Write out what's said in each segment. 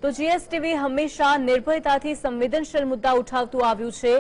તો જીએસટીવી હંમેશા નિર્ભયતાથી સંવેદનશીલ મુદ્દા ઉઠાવતું આવ્યું છે।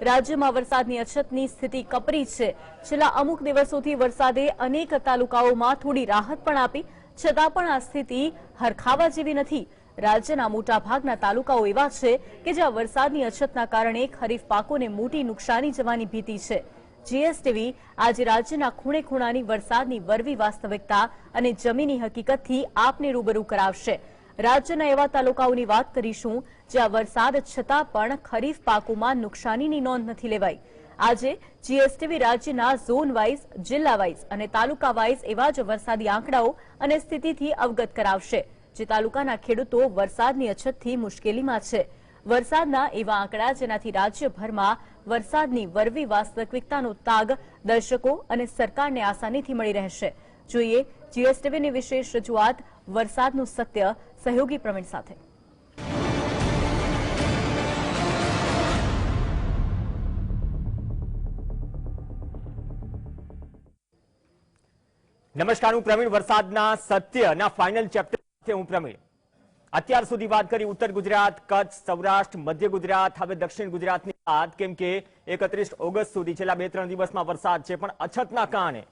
રાજ્યમાં વરસાદની અછતની સ્થિતિ કપરી છે। છેલ્લા અમુક દિવસોથી વરસાદે અનેક તાલુકાઓમાં થોડી રાહત પણ આપી, છતાં પણ આ સ્થિતિ હરખાવા જેવી નથી। રાજ્યના મોટાભાગના તાલુકાઓ એવા છે કે જ્યાં વરસાદની અછતના કારણે ખરીફ પાકોને મોટી નુકસાની જવાની ભીતિ છે। જીએસટીવી આજે રાજ્યના ખૂણે ખૂણાની વરસાદની વરવી વાસ્તવિકતા અને જમીની હકીકતથી આપને રૂબરૂ કરાવશે। રાજ્યના એવા તાલુકાઓની વાત કરીશું જ્યાં વરસાદ છતાં પણ ખરીફ પાકોમાં નુકસાનીની નોંધ નથી લેવાઈ। આજે જીએસટીવી રાજ્યના ઝોન વાઇઝ, જિલ્લા વાઇઝ અને તાલુકા વાઇઝ એવા જ વરસાદી આંકડાઓ અને સ્થિતિથી અવગત કરાવશે, જે તાલુકાના ખેડૂતો વરસાદની અછતથી મુશ્કેલીમાં છે। વરસાદના એવા આંકડા જેનાથી રાજ્યભરમાં વરસાદની વરવી વાસ્તવિકતાનો તાગ દર્શકો અને સરકારને આસાનીથી મળી રહેશે। જોઈએ જીએસટીવીની વિશેષ રજૂઆત વરસાદનું સત્ય સહયોગી પ્રવીણ સાથે। નમસ્કાર, હું પ્રવીણ। વરસાદના સત્યના ફાઇનલ ચેપ્ટર સાથે હું પ્રવીણ। અત્યાર સુધી વાત કરી ઉત્તર ગુજરાત, કચ્છ, સૌરાષ્ટ્ર, મધ્ય ગુજરાત, હવે દક્ષિણ ગુજરાતની વાત, કેમ કે 31 ઓગસ્ટ સુધી છેલ્લા 2-3 દિવસમાં વરસાદ છે, પણ અછતના કારણે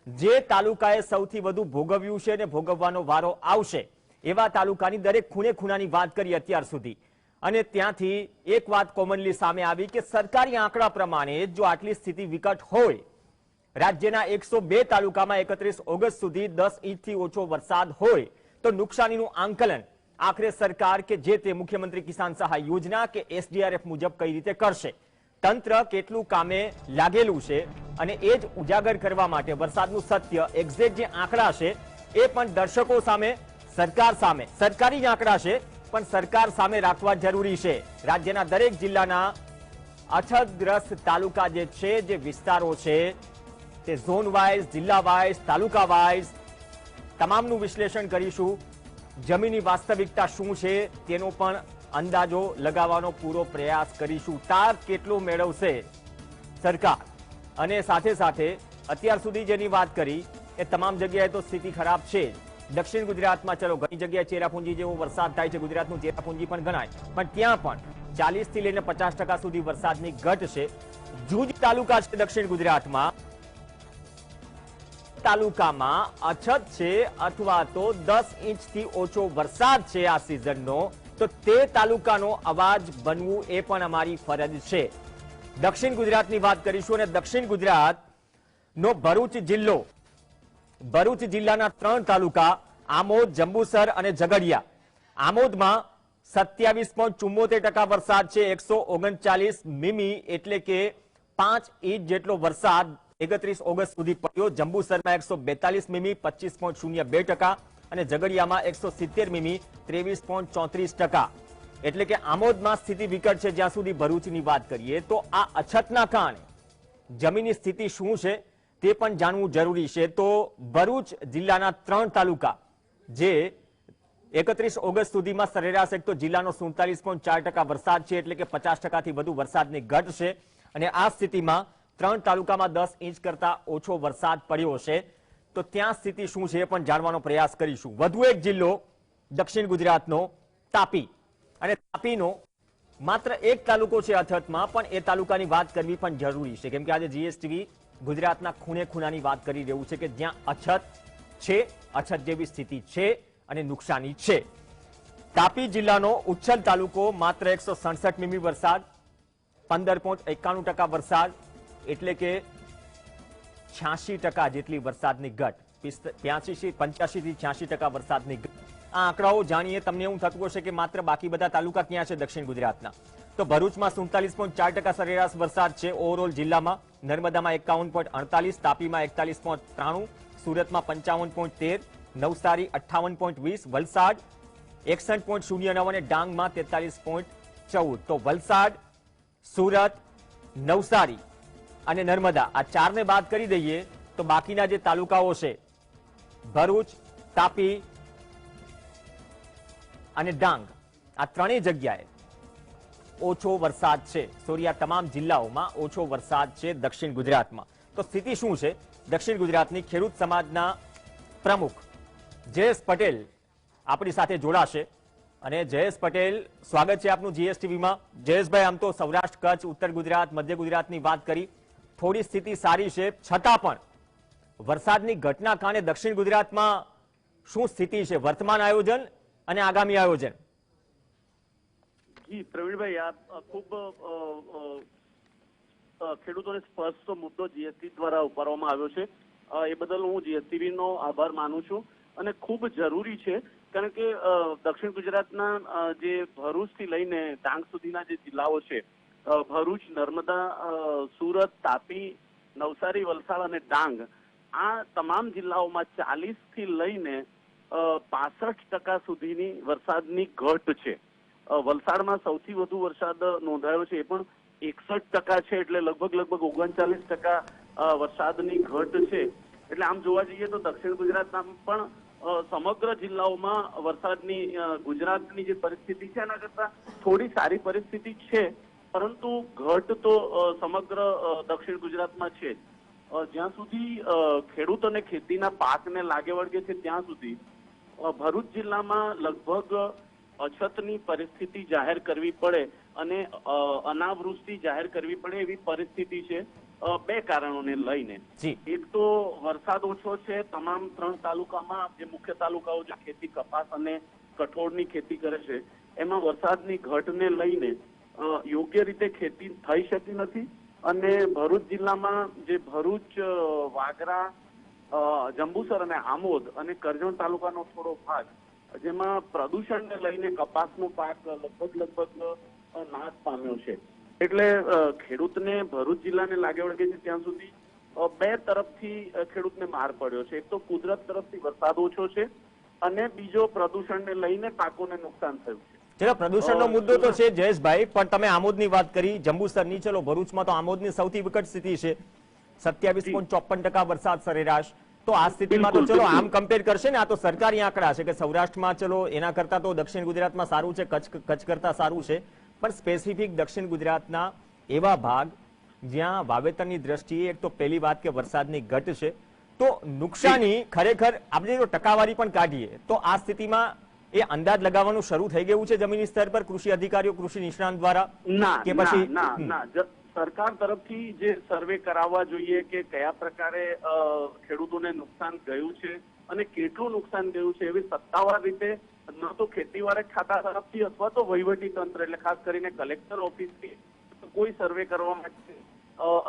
જે તાલુકાએ સૌથી વધુ ભોગવ્યું છે અને ભોગવવાનો વારો આવશે એવા તાલુકાની દરેક ખૂણે ખૂણાની વાત કરી અત્યાર સુધી, અને ત્યાંથી એક વાત કોમનલી સામે આવી કે સરકારી આંકડા પ્રમાણે જો આટલી સ્થિતિ વિકટ હોય, રાજ્યના 102 તાલુકામાં 31 ઓગસ્ટ સુધી 10 ઇંચથી ઓછો વરસાદ હોય, તો નુકસાનીનું આંકલન આખરે સરકાર કે જે તે મુખ્યમંત્રી કિસાન સહાય યોજના કે એસડીઆરએફ મુજબ કઈ રીતે કરશે, તંત્ર કેટલું કામે લાગેલું છે, અને એ જ ઉજાગર કરવા માટે વરસાદનું સત્ય એક્ઝેક્ટ જે આંકડા છે એ પણ દર્શકો સામે, સરકાર સામે, સરકારી આંકડા છે પણ સરકાર સામે રાખવા જરૂરી છે। રાજ્યના દરેક જિલ્લાના અછતગ્રસ્ત તાલુકા જે છે, જે વિસ્તારો છે, તે ઝોન વાઇઝ, જિલ્લા વાઇઝ, તાલુકા વાઇઝ તમામનું વિશ્લેષણ કરીશું। જમીની વાસ્તવિકતા શું છે તેનો પણ અંદાજો લગાવવાનો પૂરો પ્રયાસ કરીશું। તાર કેટલો મેળવશે સરકાર, અને સાથે સાથે અત્યાર સુધી જેની વાત કરી એ તમામ જગ્યાએ તો સ્થિતિ ખરાબ છે। દક્ષિણ ગુજરાતમાં ચલો ઘણી જગ્યાએ ચેરાપુંજી જેવો વરસાદ થાય છે, ગુજરાતનું ચેરાપુંજી પણ ગણાય, પણ ત્યાં પણ 40 થી લઈને 50% સુધી વરસાદની ઘટ છે। જૂજ તાલુકા છે દક્ષિણ ગુજરાતમાં, તાલુકામાં અછત છે અથવા તો 10 ઇંચથી ઓછો વરસાદ છે આ સિઝનનો, તો તે તાલુકાનો અવાજ બનવું એ પણ અમારી ફરજ છે। દક્ષિણ ગુજરાતની વાત કરીશું, અને દક્ષિણ ગુજરાતનો ભરૂચ જિલ્લો, ભરૂચ જિલ્લાના 3 તાલુકા આમોદ, જંબુસર અને ઝઘડિયા। આમોદમાં 27.74% વરસાદ છે, 139 મીમી એટલે કે 5 ઇંચ જેટલો વરસાદ 31 ઓગસ્ટ સુધી પડ્યો। જંબુસરમાં 142 મીમી 25.02%, અને ઝઘડિયામાં 170 મીમી 23.34%। એટલે કે આમોદમાં સ્થિતિ વિકટ છે। જ્યાં સુધી ભરૂચની વાત કરીએ તો આ અછતના કારણે જમીનની સ્થિતિ શું છે તે પણ જાણવું જરૂરી છે। તો ભરૂચ જિલ્લાના 3 તાલુકા જે 31 ઓગસ્ટ સુધીમાં સરેરાશ એક તો જિલ્લાનો 47.4% વરસાદ છે, એટલે કે 50%થી વધુ વરસાદની ઘટ છે, અને આ સ્થિતિમાં 3 તાલુકામાં 10 ઇંચ કરતા ઓછો વરસાદ પડ્યો છે, તો ત્યાં સ્થિતિ શું છે એ પણ જાણવાનો પ્રયાસ કરીશું। વધુ એક જિલ્લો દક્ષિણ ગુજરાતનો તાપી, અને તાપીનો માત્ર એક તાલુકો છે અછતમાં, પણ એ તાલુકાની વાત કરવી પણ જરૂરી છે, કેમ કે આજે જીએસટીવી ગુજરાતના ખૂણે ખૂણાની વાત કરી રહ્યું છે કે જ્યાં અછત છે, અછત જેવી સ્થિતિ છે અને નુકસાની છે। તાપી જિલ્લાનો ઉચ્છલ તાલુકો માત્ર 167 મીમી વરસાદ, 15.91% વરસાદ, એટલે કે 86% જેટલી વરસાદની ઘટ, 85 થી 86% વરસાદની ઘટ। આ આંકડાઓ જાણીએ તમને એવું થતું હશે કે માત્ર બાકી બધા તાલુકા ક્યાં છે દક્ષિણ ગુજરાતના, તો ભરૂચમાં 47.4% સરેરાશ વરસાદ છે ઓવરઓલ જિલ્લામાં, નર્મદામાં 51.48, તાપીમાં 41.93, સુરતમાં 55.13, નવસારી 58.20, વલસાડ 61.09 અને ડાંગમાં 43.14। તો વલસાડ, સુરત, નવસારી અને નર્મદા આ 4ને બાદ કરી દઈએ તો બાકીના જે તાલુકાઓ છે ભરૂચ, તાપી અને ડાંગ, આ ત્રણેય જગ્યાએ ઓછો વરસાદ છે। સોરી, આ તમામ જિલ્લાઓમાં ઓછો વરસાદ છે દક્ષિણ ગુજરાતમાં। તો સ્થિતિ શું છે દક્ષિણ ગુજરાતની? ખેડૂત સમાજના પ્રમુખ જયેશ પટેલ આપણી સાથે જોડાશે। અને જયેશ પટેલ, સ્વાગત છે આપનું જીએસટીવીમાં. જયેશભાઈ, આમ તો સૌરાષ્ટ્ર, કચ્છ, ઉત્તર ગુજરાત, મધ્ય ગુજરાતની વાત કરી, થોડી સ્થિતિ સારી છે, છતાં પણ વરસાદની ઘટના કારણે દક્ષિણ ગુજરાતમાં શું સ્થિતિ છે, વર્તમાન આયોજન અને આગામી આયોજન? જી પ્રવીણભાઈ, આ ખૂબ ખેડૂતોને સ્પષ્ટ મુદ્દો જીએસટી દ્વારા ઉપાડવામાં આવ્યો છે. એ બદલ હું જીએસટીવી નો આભાર માનું છું અને ખૂબ જરૂરી છે, કારણ કે દક્ષિણ ગુજરાતના જે ભરૂચથી લઈને ડાંગ સુધીના જે જિલ્લાઓ છે, ભરૂચ, નર્મદા, સુરત, તાપી, નવસારી, વલસાડ અને ડાંગ, આ તમામ જિલ્લાઓમાં 40 થી લઈને 65% સુધીની વરસાદની ઘટ છે. વલસાડમાં સૌથી વધુ વરસાદ નોંધાયો છે, એ પણ 61% છે, એટલે લગભગ 39% વરસાદની ઘટ છે. એટલે આમ જોવા જઈએ તો દક્ષિણ ગુજરાતના પણ સમગ્ર જિલ્લાઓમાં વરસાદની ગુજરાતની જે પરિસ્થિતિ છે એના કરતા થોડી સારી પરિસ્થિતિ છે, પરંતુ ઘટ તો સમગ્ર દક્ષિણ ગુજરાતમાં છે. જ્યાં સુધી ખેડૂત અને ખેતીના પાકને લાગે વળગે છે ત્યાં સુધી ભરૂચ જિલ્લામાં લગભગ અછતની પરિસ્થિતિ જાહેર કરવી પડે અને અનાવૃષ્ટિ જાહેર કરવી પડે એવી પરિસ્થિતિ છે, બે કારણોને લઈને. એક તો વરસાદ ઓછો છે તમામ 3 તાલુકામાં. જે મુખ્ય તાલુકાઓ જે ખેતી, કપાસ અને કઠોળની ખેતી કરે છે, એમાં વરસાદની ઘટને લઈને યોગ્ય રીતે ખેતી થઈ શકી નથી. અને ભરૂચ જિલ્લામાં જે ભરૂચ, વાગરા, જંબુસર અને આમોદ અને કરજણ તાલુકાનો થોડો ભાગ, જેમાં પ્રદૂષણને લઈને કપાસનો પાક લગભગ નાશ પામ્યો છે. એટલે ખેડૂતને ભરૂચ જિલ્લાને લાગે વળગે છે ત્યાં સુધી બે તરફથી ખેડૂતને માર પડ્યો છે. એક તો કુદરત તરફથી વરસાદ ઓછો છે અને બીજો પ્રદૂષણને લઈને પાકોને નુકસાન થયું છે. ચલો, પ્રદૂષણનો મુદ્દો તો છે જયેશભાઈ, પણ તમે આમોદની વાત કરી, જંબુસરની. ચલો, ભરૂચમાં તો આમોદની સૌથી વિકટ સ્થિતિ છે, 27.54% વરસાદ સરેરાશ. તો આ સ્થિતિમાં તો ચલો આમ કમ્પેર કરશે ને, આ તો સરકારી આંકડા છે કે સૌરાષ્ટ્રમાં ચલો એના કરતા તો દક્ષિણ ગુજરાતમાં સારું છે, કચ્છ કરતા સારું છે, પણ સ્પેસિફિક દક્ષિણ ગુજરાતના એવા ભાગ જ્યાં વાવેતરની દ્રષ્ટિએ એક તો પહેલી વાત કે વરસાદની ઘટ છે, તો નુકસાની ખરેખર આપણે જો ટકાવારી પણ કાઢીએ તો આ સ્થિતિમાં એ અંદાજ લગાવવાનું શરૂ થઈ ગયું છે જમીની સ્તર પર કૃષિ અધિકારીઓ, કૃષિ નિષ્ણાંત દ્વારા? કે પછી ના, સરકાર તરફથી જે સર્વે કરાવવા જોઈએ કે કયા પ્રકારે ખેડૂતોને નુકસાન ગયું છે અને કેટલું નુકસાન ગયું છે, એવી સત્તાવાર રીતે ન તો ખેતીવાડી ખાતા તરફથી અથવા તો વહીવટી તંત્ર એટલે ખાસ કરીને કલેક્ટર ઓફિસથી કોઈ સર્વે કરવા માટે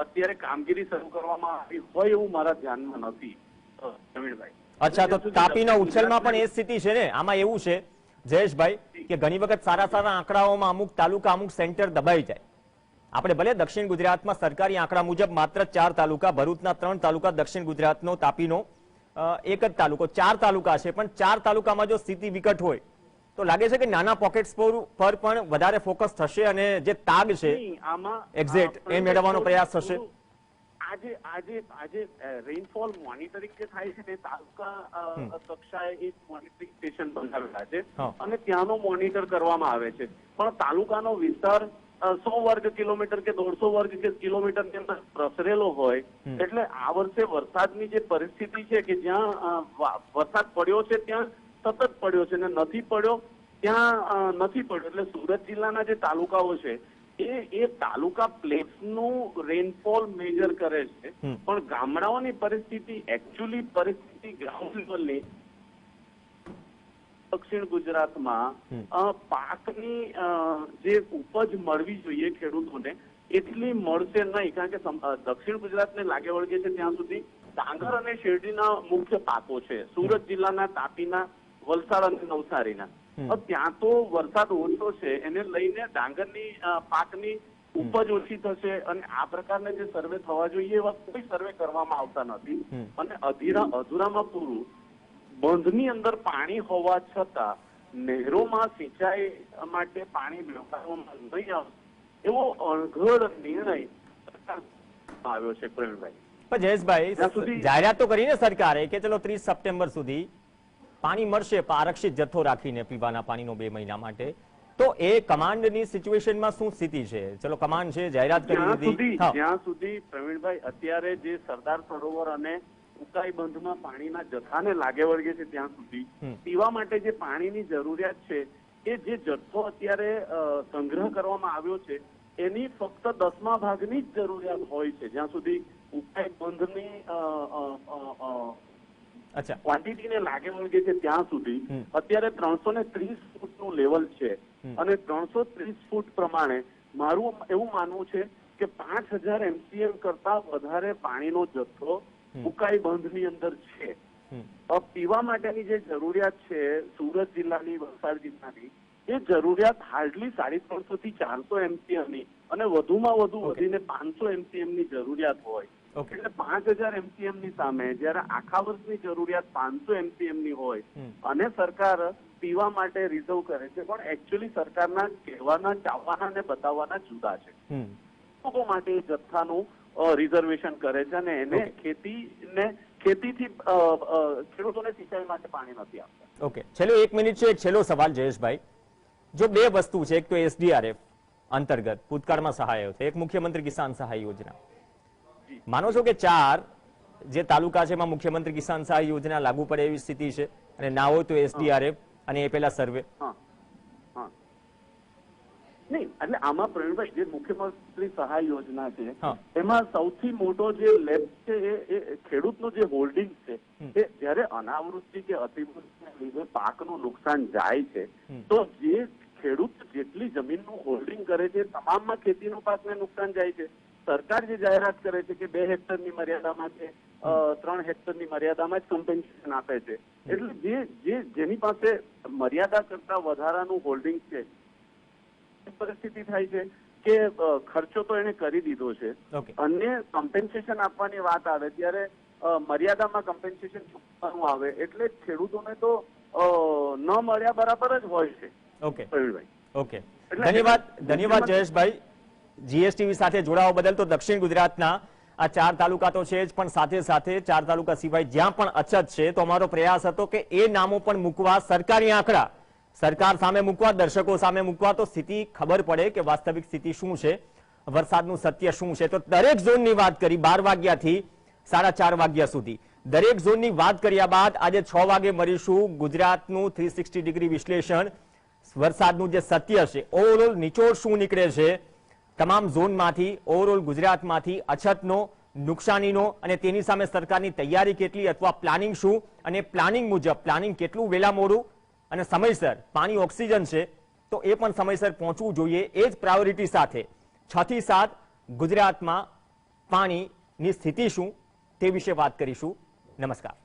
અત્યારે કામગીરી શરૂ કરવામાં આવી હોય એવું મારા ધ્યાનમાં નથી, જમીનભાઈ. અચ્છા, તો તાપીના ઉછલમાં પણ એ સ્થિતિ છે ને? આમાં એવું છે જયેશભાઈ કે ઘણી વખત સારા આંકડાઓમાં અમુક તાલુકા, અમુક સેન્ટર દબાઈ જાય. આપણે ભલે દક્ષિણ ગુજરાતમાં સરકારી આંકડા મુજબ માત્ર 4 તાલુકા, ભરૂચના 3 તાલુકા, દક્ષિણ ગુજરાતનો તાપીનો એક જ તાલુકો, 4 તાલુકા છે, પણ 4 તાલુકામાં જો સ્થિતિ વિકટ હોય તો લાગે છે કે નાના પોકેટ્સ પર પણ વધારે ફોકસ થશે અને જે તાગ છે એક્ઝેક્ટ એ મેળવવાનો પ્રયાસ થશે. આજે રેઇનફોલ મોનિટરિંગ જે થાય છે તે તાલુકા કક્ષાએ એક મોનિટરિંગ સ્ટેશન બનાવેલા છે અને ત્યાંનો મોનિટર કરવામાં આવે છે, પણ તાલુકાનો વિસ્તાર 100 વર્ગ કિલોમીટર કે 150 વર્ગ કિલોમીટર ની અંદર પ્રસરેલો હોય, એટલે આ વર્ષે વરસાદની જે પરિસ્થિતિ છે કે જ્યાં વરસાદ પડ્યો છે ત્યાં સતત પડ્યો છે અને નથી પડ્યો ત્યાં નથી પડ્યો. એટલે સુરત જિલ્લાના જે તાલુકાઓ છે એ તાલુકા પ્લેટ્સનું રેનફોલ મેજર કરે છે, પણ ગામડાઓની પરિસ્થિતિ, એકચ્યુઅલી પરિસ્થિતિ ગ્રાઉન્ડ લેવલની દક્ષિણ ગુજરાતમાં પાકની જે ઉપજ મળવી જોઈએ ખેડૂતોને એટલી મળશે નહીં, કારણ કે દક્ષિણ ગુજરાતને લાગે વળગે છે ત્યાં સુધી ડાંગર અને શેરડીના મુખ્ય પાકો છે. સુરત જિલ્લાના, તાપીના, વલસાડ અને નવસારીના. ત્યાં તો વરસાદ ઓછો છે, એને લઈને ડાંગરની પાકની ઉપજ ઓછી થશે અને આ પ્રકારના જે સર્વે થવા જોઈએ એવા કોઈ સર્વે કરવામાં આવતા નથી. અને અધૂરામાં પૂરું, બંધની અંદર પાણી હોવા છતાં નહેરોમાં સિંચાઈ માટે પાણી મેળવવામાં નહીં આવે એવો અણઘડ નિર્ણય આવ્યો છે પ્રવીણભાઈ. પણ જયેશભાઈ, જાહેરાત તો કરીને સરકારે કે ચલો 30 સપ્ટેમ્બર સુધી પાણી મળશે આરક્ષિત જથ્થો રાખીને પીવાના પાણીનો 2 મહિના માટે, તો એ કમાન્ડની સિચ્યુએશનમાં શું સ્થિતિ છે? ચલો, કમાન્ડ છે, જાહેરાત કરી દીધી. જ્યાં સુધી પ્રવીણભાઈ અત્યારે જે સરદાર સરોવર અને ઉકાઈ બંધમાં પાણીના જથ્થાને લાગે વળગે છે ત્યાં સુધી પીવા માટે જે પાણીની જરૂરિયાત છે કે જે જથ્થો અત્યારે સંગ્રહ કરવામાં આવ્યો છે એની ફક્ત 10મા ભાગની જ જરૂરિયાત હોય છે, જ્યાં સુધી ઉકાઈ બંધની અચ્છા ક્વોન્ટિટીને લાગે વળગે છે ત્યાં સુધી અત્યારે 330 ફૂટનું લેવલ છે અને 330 ફૂટ પ્રમાણે મારું એવું માનવું છે કે 5000 MCM કરતા વધારે પાણીનો જથ્થો ઉકાઈ બંધની અંદર છે. પીવા માટેની જે જરૂરિયાત છે સુરત જિલ્લાની, વલસાડ જિલ્લાની, એ જરૂરિયાત હાર્ડલી 350 થી 400 MCM ની અને વધુમાં વધુ વધીને 500 MCM ની જરૂરિયાત હોય. એટલે 5000 MCM ની સામે જયારે આખા વર્ષની જરૂરિયાત 500 MCM ની હોય અને સરકાર પીવા માટે રિઝર્વ કરે છે, પણ એકચ્યુઅલી સરકારના કહેવાના, ચાવવાના અને બતાવવાના જુદા છે. લોકો માટે જથ્થાનું રિઝર્વેશન કરે છે અને એને ખેતીથી ખેડૂતોને સિંચાઈ માટે પાણી નથી આપતા. ઓકે, છેલ્લો 1 મિનિટ છે. એક છેલ્લો સવાલ જયેશભાઈ, જો બે વસ્તુ છે, એક તો SDRF અંતર્ગત ભૂતકાળમાં સહાય છે, એક મુખ્યમંત્રી કિસાન સહાય યોજના, માનો છો કે 4 જે તાલુકા છે એમાં મુખ્યમંત્રી કિસાન સહાય યોજના લાગુ પડે એવી સ્થિતિ છે અને ના હોય તો SDRF અને એ પેલા સર્વે? નહીં, એટલે આમાં પ્રવીણભાઈ જે મુખ્યમંત્રી સહાય યોજના છે એમાં સૌથી મોટો જે લેબ છે એ ખેડૂતનું જે હોલ્ડિંગ છે એ જયારે અનાવૃષ્ટિ કે અતિવૃષ્ટિને લીધે પાકનું નુકસાન જાય છે તો જે ખેડૂત જેટલી જમીનનું હોલ્ડિંગ કરે છે તમામમાં ખેતીનો પાકને નુકસાન જાય છે. સરકાર જે જાહેરાત કરે છે કે 2 હેક્ટરની મર્યાદામાં કે 3 હેક્ટરની મર્યાદામાં જ કમ્પેન્સેશન આપે છે, એટલે જેની પાસે મર્યાદા કરતા વધારાનું હોલ્ડિંગ છે પરિસ્થિતિ થાય છે કે ખર્ચો તો એને કરી દીધો છે અને કમ્પેન્સેશન આપવાની વાત આવે ત્યારે મર્યાદામાં કમ્પેન્સેશન ચૂકવવાનું આવે એટલે ખેડૂતોને તો ન મળ્યા બરાબર જ હોય છે. ઓકે ઓકે, ધન્યવાદ જયેશભાઈ. જીએસટીવી સાથે જોડાવા બદલ. તો દક્ષિણ ગુજરાતના આ 4 તાલુકા તો છે જ, પણ સાથે સાથે 4 તાલુકા સિવાય જ્યાં પણ અછત છે તો અમારો પ્રયાસ હતો કે એ નામો પણ મૂકવા, સરકારી આંકડા સરકાર સામે મૂકવા, દર્શકો સામે મૂકવા, તો સ્થિતિ ખબર પડે કે વાસ્તવિક સ્થિતિ શું છે, વરસાદનું સત્ય શું છે. તો દરેક ઝોનની વાત કરી 12 વાગ્યાથી 4:30 વાગ્યા સુધી, દરેક ઝોનની વાત કર્યા બાદ આજે 6 વાગે મળીશું ગુજરાતનું 360 ડિગ્રી વિશ્લેષણ, વરસાદનું જે સત્ય છે, ઓવરઓલ નિચોડ શું નીકળે છે તમામ ઝોનમાંથી, ઓવરઓલ ગુજરાતમાંથી, અછતનો, નુકસાનીનો અને તેની સામે સરકારની તૈયારી કેટલી અથવા પ્લાનિંગ શું, અને પ્લાનિંગ મુજબ પ્લાનિંગ કેટલું વેલા મોડું અને સમયસર. પાણી ઓક્સિજન છે તો એ પણ સમયસર પહોંચવું જોઈએ, એ જ પ્રાયોરિટી સાથે 6 થી 7 ગુજરાતમાં પાણીની સ્થિતિ શું તે વિશે વાત કરીશું. નમસ્કાર.